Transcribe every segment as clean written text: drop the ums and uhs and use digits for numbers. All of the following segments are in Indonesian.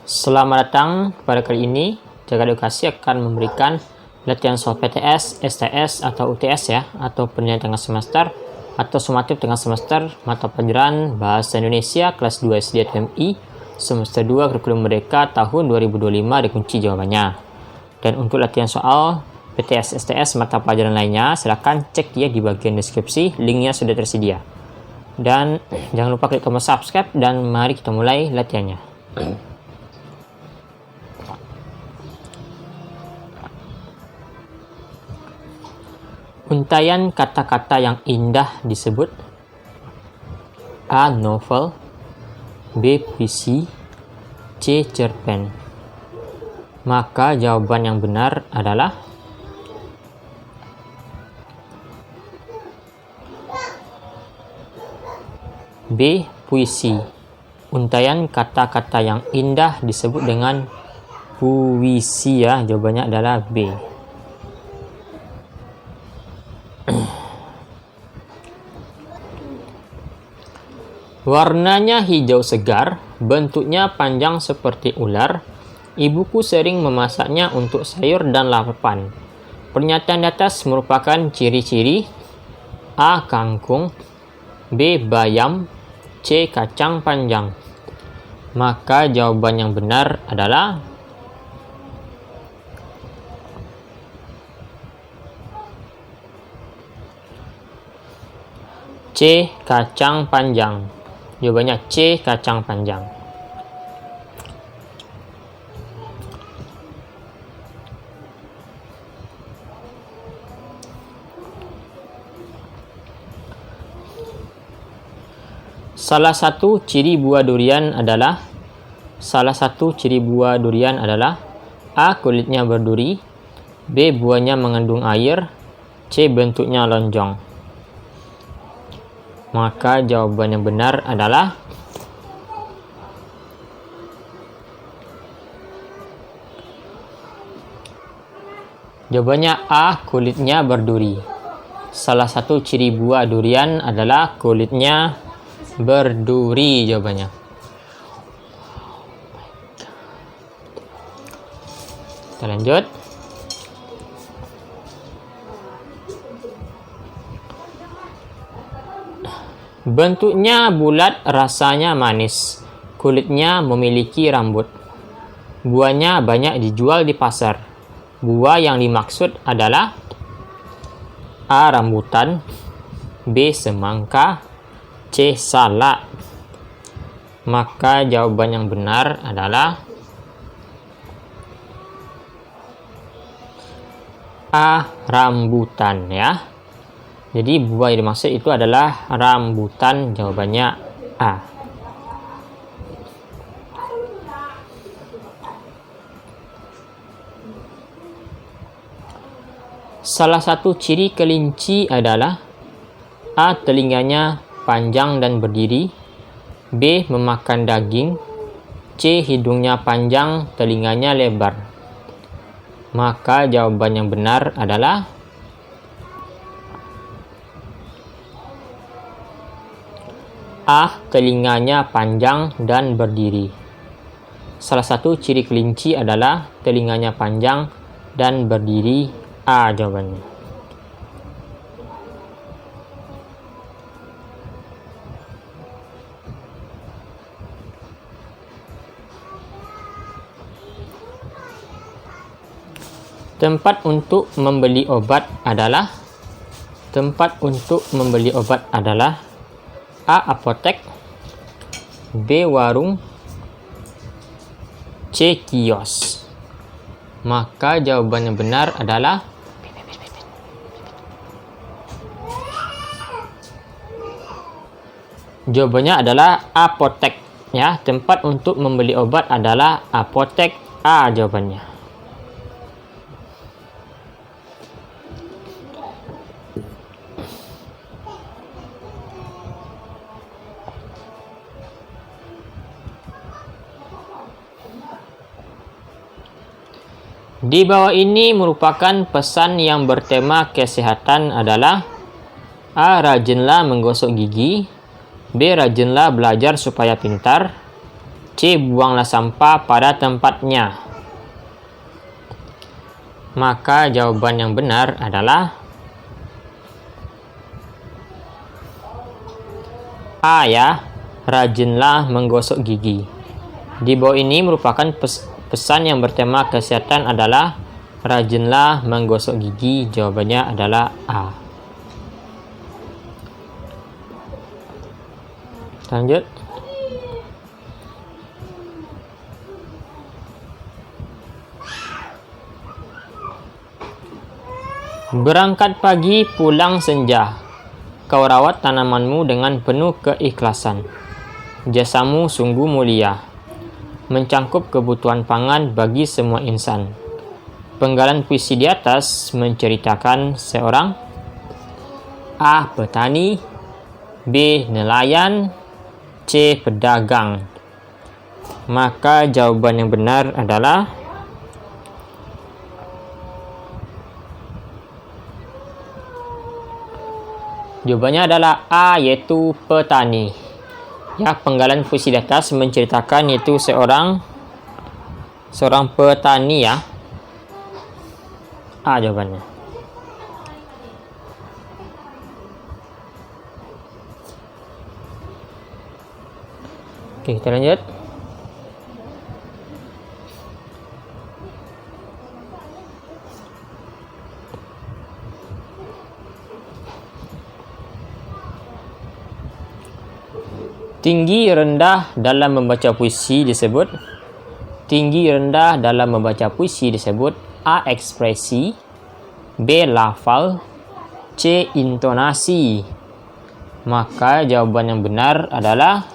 Selamat datang. Pada kali ini, Jaga Edukasi akan memberikan latihan soal PTS, STS, atau UTS ya, atau penilaian tengah semester, atau sumatif tengah semester, mata pelajaran Bahasa Indonesia kelas 2 SD TMI, semester 2 kurikulum Merdeka tahun 2025 dikunci jawabannya. Dan untuk latihan soal PTS, STS, mata pelajaran lainnya, silahkan cek ya di bagian deskripsi, linknya sudah tersedia. Dan jangan lupa klik tombol subscribe dan mari kita mulai latihannya. Untaian kata-kata yang indah disebut A. Novel, B. Puisi, C. Cerpen. Maka jawaban yang benar adalah B. Puisi. Untaian kata-kata yang indah disebut dengan puisi ya. Jawabannya adalah B. Warnanya hijau segar, bentuknya panjang seperti ular. Ibuku sering memasaknya untuk sayur dan lalapan. Pernyataan di atas merupakan ciri-ciri A. Kangkung, B. Bayam, C. Kacang panjang. Maka jawaban yang benar adalah C. Kacang panjang. Jawabannya C. Kacang panjang. Salah satu ciri buah durian adalah A. Kulitnya berduri, B. Buahnya mengandung air, C. Bentuknya lonjong. Maka jawaban yang benar adalah jawabannya A. Kulitnya berduri. Salah satu ciri buah durian adalah kulitnya berduri jawabannya. Kita lanjut. Bentuknya bulat, rasanya manis. Kulitnya memiliki rambut. Buahnya banyak dijual di pasar. Buah yang dimaksud adalah A. Rambutan, B. Semangka, C. Salak. Maka jawaban yang benar adalah A. Rambutan ya. Jadi buah yang dimaksud itu adalah rambutan, jawabannya A. Salah satu ciri kelinci adalah A. Telinganya panjang dan berdiri, B. Memakan daging, C. Hidungnya panjang, telinganya lebar. Maka jawaban yang benar adalah A. Telinganya panjang dan berdiri. Salah satu ciri kelinci adalah telinganya panjang dan berdiri. A jawabannya. Tempat untuk membeli obat adalah A. Apotek, B. Warung, C. Kios. Maka jawaban yang benar adalah jawabannya adalah apotek ya. Tempat untuk membeli obat adalah apotek. A jawabannya. Di bawah ini merupakan pesan yang bertema kesehatan adalah A. Rajinlah menggosok gigi, B. Rajinlah belajar supaya pintar, C. Buanglah sampah pada tempatnya. Maka jawaban yang benar adalah A ya, rajinlah menggosok gigi. Di bawah ini merupakan pesan yang bertema kesehatan adalah rajinlah menggosok gigi. Jawabannya adalah A. Lanjut. Berangkat pagi, pulang senja. Kau rawat tanamanmu dengan penuh keikhlasan. Jasamu sungguh mulia, mencangkup kebutuhan pangan bagi semua insan. Penggalan puisi di atas menceritakan seorang A. Petani, B. Nelayan, C. Pedagang. Maka jawaban yang benar adalah jawabannya adalah A, yaitu petani. Ya, penggalan puisi di atas menceritakan yaitu seorang petani ya. A jawabannya. Oke, kita lanjut. Tinggi rendah dalam membaca puisi disebut A. Ekspresi, B. Lafal, C. Intonasi. Maka jawaban yang benar adalah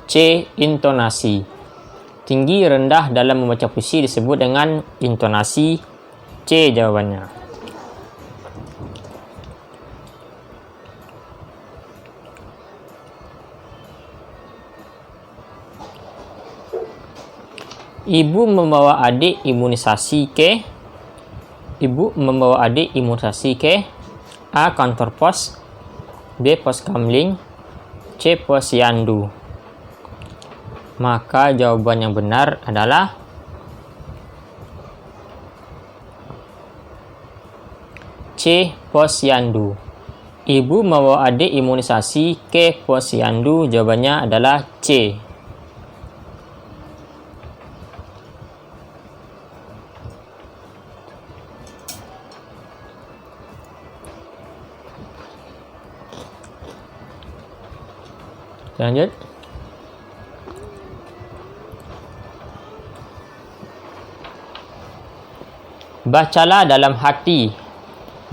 C. Intonasi. Tinggi rendah dalam membaca puisi disebut dengan intonasi. C jawabannya. Ibu membawa adik imunisasi ke A. Kantor pos, B. Pos Kamling, C. Posyandu. Maka jawaban yang benar adalah C. Posyandu. Ibu membawa adik imunisasi ke Posyandu. Jawabannya adalah C. Lanjut. Bacalah dalam hati.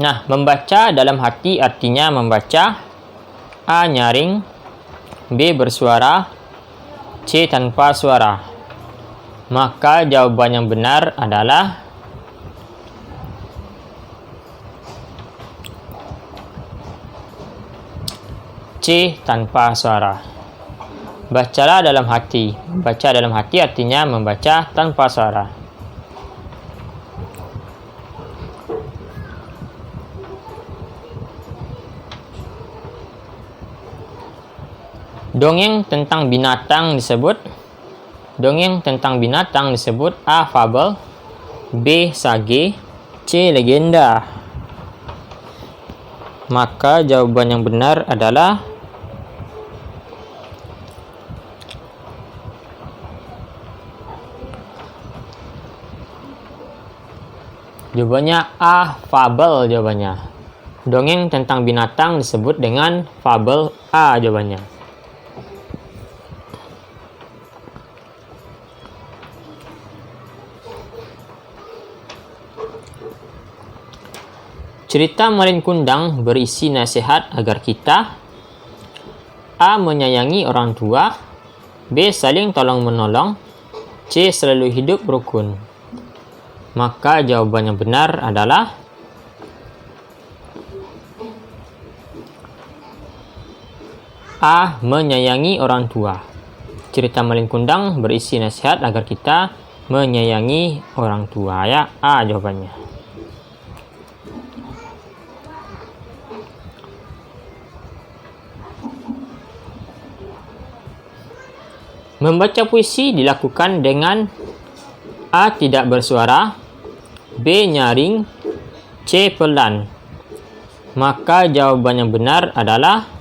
Nah, membaca dalam hati artinya membaca A. Nyaring, B. Bersuara, C. Tanpa suara. Maka jawaban yang benar adalah C. Tanpa suara. Bacalah dalam hati. Baca dalam hati artinya membaca tanpa suara. Dongeng tentang binatang disebut A. Fabel, B. Sage, C. Legenda. Maka jawaban yang benar adalah jawabannya A. Fabel jawabannya. Dongeng tentang binatang disebut dengan fabel. A jawabannya. Cerita Malin Kundang berisi nasihat agar kita A. Menyayangi orang tua, B. Saling tolong-menolong, C. Selalu hidup rukun. Maka jawaban yang benar adalah A. Menyayangi orang tua. Cerita Malin Kundang berisi nasihat agar kita menyayangi orang tua ya. A jawabannya. Membaca puisi dilakukan dengan A. Tidak bersuara, B. Nyaring, C. Pelan. Maka jawaban yang benar adalah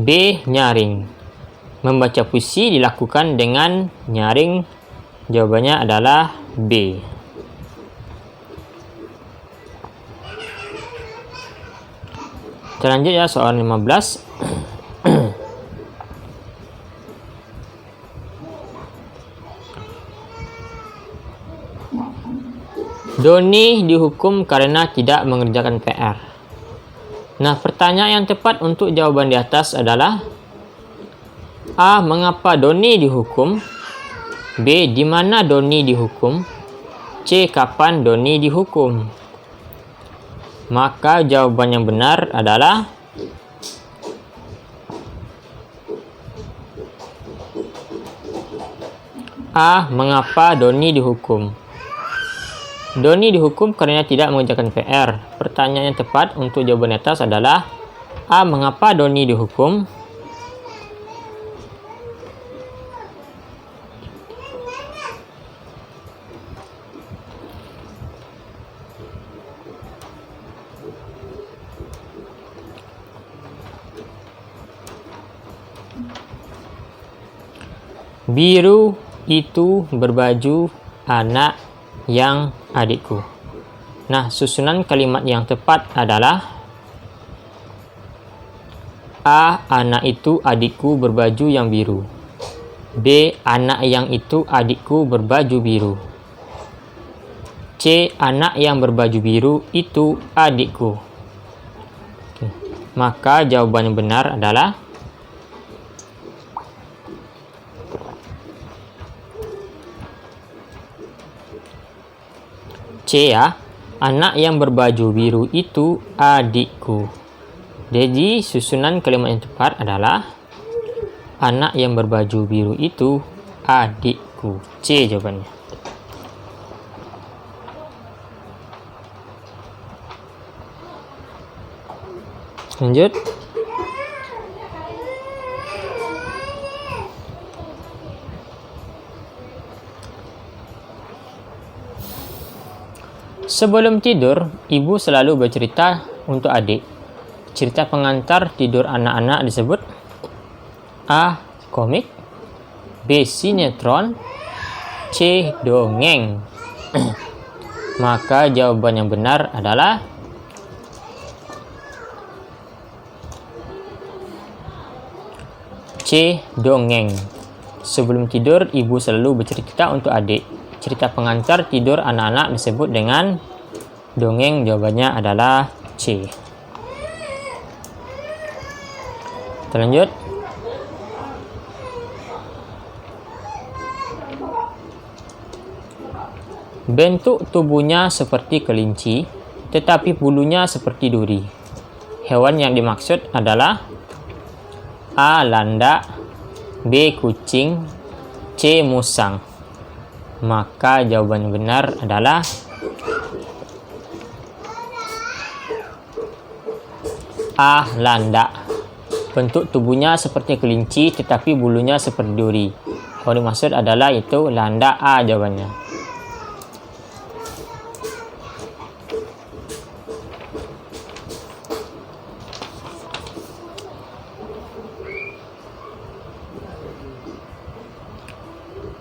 B. Nyaring. Membaca puisi dilakukan dengan nyaring. Jawabannya adalah B. Lanjut ya, soal 15. Doni dihukum karena tidak mengerjakan PR. Nah, pertanyaan yang tepat untuk jawaban di atas adalah A. Mengapa Doni dihukum? B. Di mana Doni dihukum? C. Kapan Doni dihukum? Maka jawaban yang benar adalah A. Mengapa Doni dihukum? Doni dihukum karena tidak mengerjakan PR. Pertanyaan yang tepat untuk jawaban atas adalah A. Mengapa Doni dihukum? Biru itu berbaju anak yang adikku. Nah, susunan kalimat yang tepat adalah A. Anak itu adikku berbaju yang biru. B. Anak yang itu adikku berbaju biru. C. Anak yang berbaju biru itu adikku. Oke. Maka jawaban yang benar adalah C ya, anak yang berbaju biru itu adikku. Jadi susunan kalimat yang tepat adalah anak yang berbaju biru itu adikku. C jawabannya. Lanjut. Sebelum tidur, ibu selalu bercerita untuk adik. Cerita pengantar tidur anak-anak disebut A. Komik, B. Sinetron, C. Dongeng. Maka jawaban yang benar adalah C. Dongeng. Sebelum tidur, ibu selalu bercerita untuk adik. Cerita pengantar tidur anak-anak disebut dengan dongeng. Jawabannya adalah C. Kita lanjut. Bentuk tubuhnya seperti kelinci, tetapi bulunya seperti duri. Hewan yang dimaksud adalah A. Landak, B. Kucing, C. Musang. Maka jawaban yang benar adalah A. Landak. Bentuk tubuhnya seperti kelinci tetapi bulunya seperti duri. Yang dimaksud adalah itu landak. A jawabannya.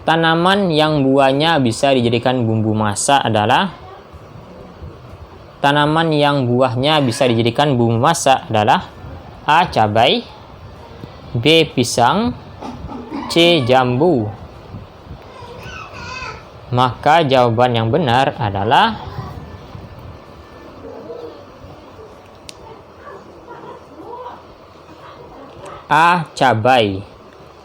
Tanaman yang buahnya bisa dijadikan bumbu masak adalah Tanaman yang buahnya bisa dijadikan bumbu masak adalah A. Cabai, B. Pisang, C. Jambu. Maka jawaban yang benar adalah A. Cabai.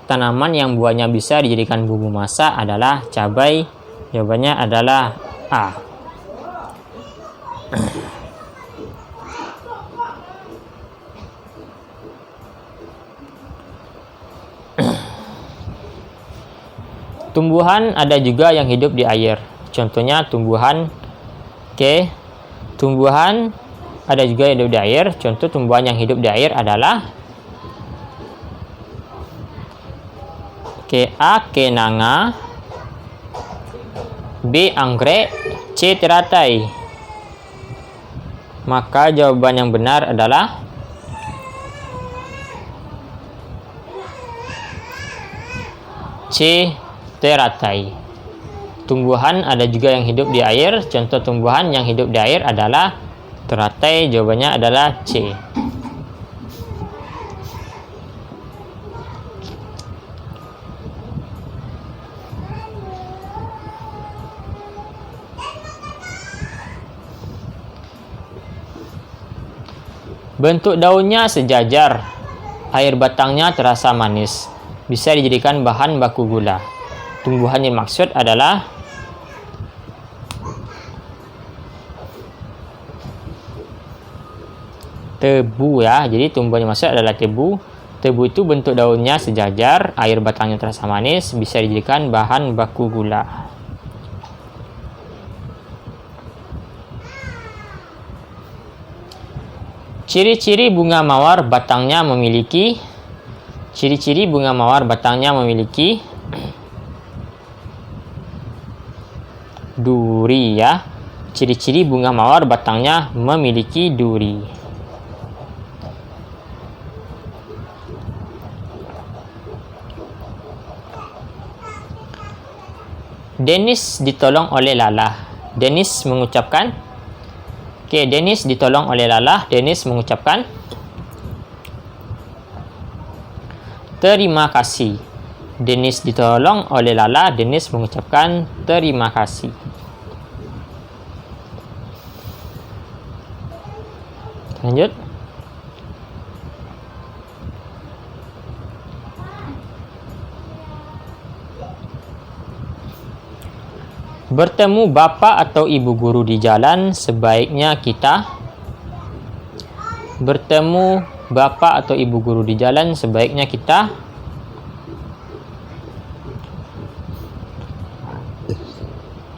Tanaman yang buahnya bisa dijadikan bumbu masak adalah cabai. Jawabannya adalah A. Tumbuhan ada juga yang hidup di air. Contohnya tumbuhan tumbuhan ada juga yang hidup di air. Contoh tumbuhan yang hidup di air adalah A. kenanga, B. anggrek, C. teratai. Maka jawaban yang benar adalah C. teratai. Tumbuhan ada juga yang hidup di air. Contoh tumbuhan yang hidup di air adalah teratai. Jawabannya adalah C. Bentuk daunnya sejajar. Air batangnya terasa manis. Bisa dijadikan bahan baku gula. Tumbuhan yang dimaksud adalah tebu ya. Jadi tumbuhan yang dimaksud adalah tebu. Tebu itu bentuk daunnya sejajar, air batangnya terasa manis, bisa dijadikan bahan baku gula. Ciri-ciri bunga mawar batangnya memiliki duri ya. Ciri-ciri bunga mawar batangnya memiliki duri. Dennis ditolong oleh Lala. Dennis mengucapkan Dennis ditolong oleh Lala. Dennis mengucapkan terima kasih. Dennis ditolong oleh Lala. Dennis mengucapkan terima kasih. Lanjut. Bertemu bapak atau ibu guru di jalan, sebaiknya kita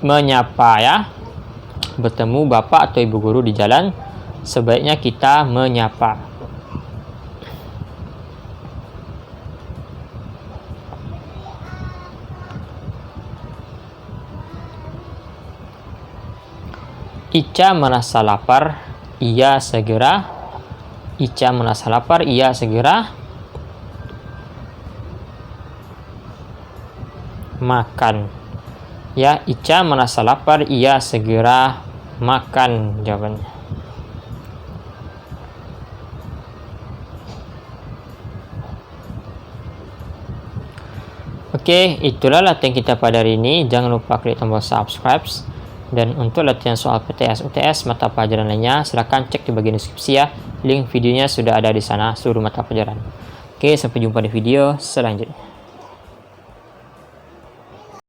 menyapa ya. Bertemu bapak atau ibu guru di jalan, sebaiknya kita menyapa. Ica merasa lapar, ia segera makan. Ya, Ica merasa lapar, ia segera makan jawabannya. Oke, itulah latihan kita pada hari ini. Jangan lupa klik tombol subscribe. Dan untuk latihan soal PTS, UTS, mata pelajaran lainnya, silahkan cek di bagian deskripsi ya. Link videonya sudah ada di sana, seluruh mata pelajaran. Oke, sampai jumpa di video selanjutnya.